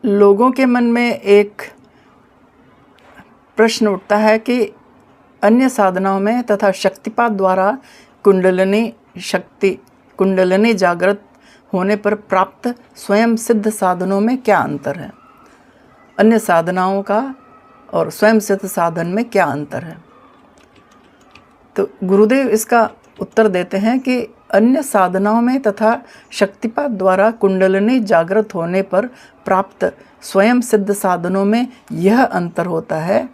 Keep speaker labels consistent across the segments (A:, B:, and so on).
A: लोगों के मन में एक प्रश्न उठता है कि अन्य साधनाओं में तथा शक्तिपात द्वारा कुंडलिनी जागृत होने पर प्राप्त स्वयं सिद्ध साधनों में क्या अंतर है? अन्य साधनाओं का और स्वयं सिद्ध साधन में क्या अंतर है? तो गुरुदेव इसका उत्तर देते हैं कि अन्य साधनाओं में तथा शक्तिपात द्वारा कुंडलिनी जागृत होने पर प्राप्त स्वयं सिद्ध साधनों में यह अंतर होता है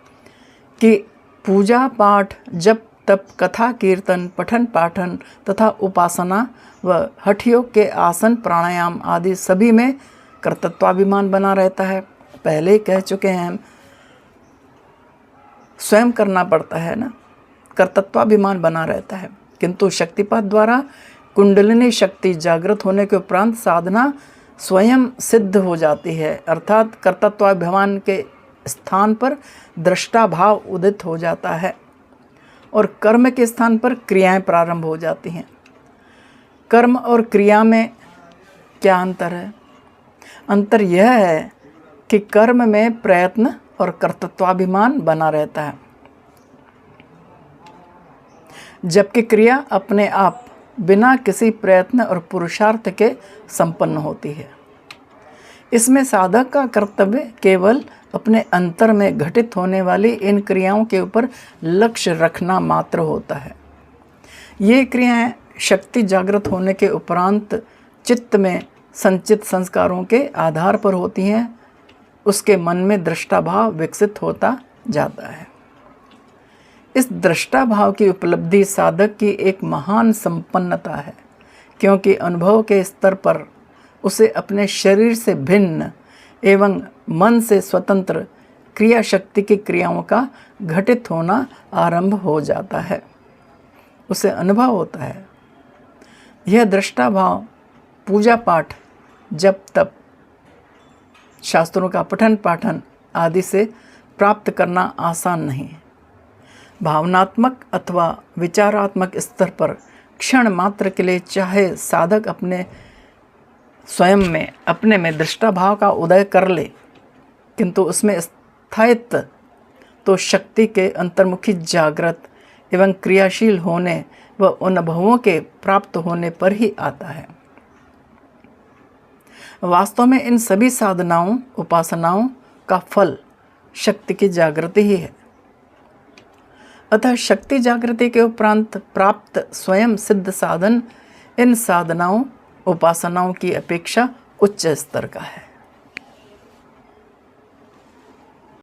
A: कि पूजा पाठ, जप तप, कथा कीर्तन, पठन पाठन तथा उपासना व हठ योग के आसन प्राणायाम आदि सभी में कर्तृत्वाभिमान बना रहता है। पहले ही कह चुके हैं हम, स्वयं करना पड़ता है ना, कर्तृत्वाभिमान बना रहता है। किंतु शक्तिपात द्वारा कुंडलिनी शक्ति जागृत होने के उपरांत साधना स्वयं सिद्ध हो जाती है, अर्थात कर्तृत्वाभिमान के स्थान पर दृष्टा भाव उदित हो जाता है और कर्म के स्थान पर क्रियाएं प्रारंभ हो जाती हैं। कर्म और क्रिया में क्या अंतर है? अंतर यह है कि कर्म में प्रयत्न और कर्तृत्वाभिमान बना रहता है, जबकि क्रिया अपने आप बिना किसी प्रयत्न और पुरुषार्थ के संपन्न होती है। इसमें साधक का कर्तव्य केवल अपने अंतर में घटित होने वाली इन क्रियाओं के ऊपर लक्ष्य रखना मात्र होता है। ये क्रियाएं शक्ति जागृत होने के उपरांत चित्त में संचित संस्कारों के आधार पर होती हैं। उसके मन में दृष्टा भाव विकसित होता जाता है। इस दृष्टा भाव की उपलब्धि साधक की एक महान संपन्नता है, क्योंकि अनुभव के स्तर पर उसे अपने शरीर से भिन्न एवं मन से स्वतंत्र क्रिया शक्ति की क्रियाओं का घटित होना आरंभ हो जाता है, उसे अनुभव होता है। यह दृष्टा भाव पूजा पाठ, जप तप, शास्त्रों का पठन पाठन आदि से प्राप्त करना आसान नहीं है। भावनात्मक अथवा विचारात्मक स्तर पर क्षण मात्र के लिए चाहे साधक अपने में दृष्टा भाव का उदय कर ले, किंतु उसमें स्थायित्व तो शक्ति के अंतर्मुखी जागृत एवं क्रियाशील होने व अनुभवों के प्राप्त होने पर ही आता है। वास्तव में इन सभी साधनाओं उपासनाओं का फल शक्ति की जागृति ही है। अतः शक्ति जागृति के उपरांत प्राप्त स्वयं सिद्ध साधन इन साधनाओं उपासनाओं की अपेक्षा उच्च स्तर का है।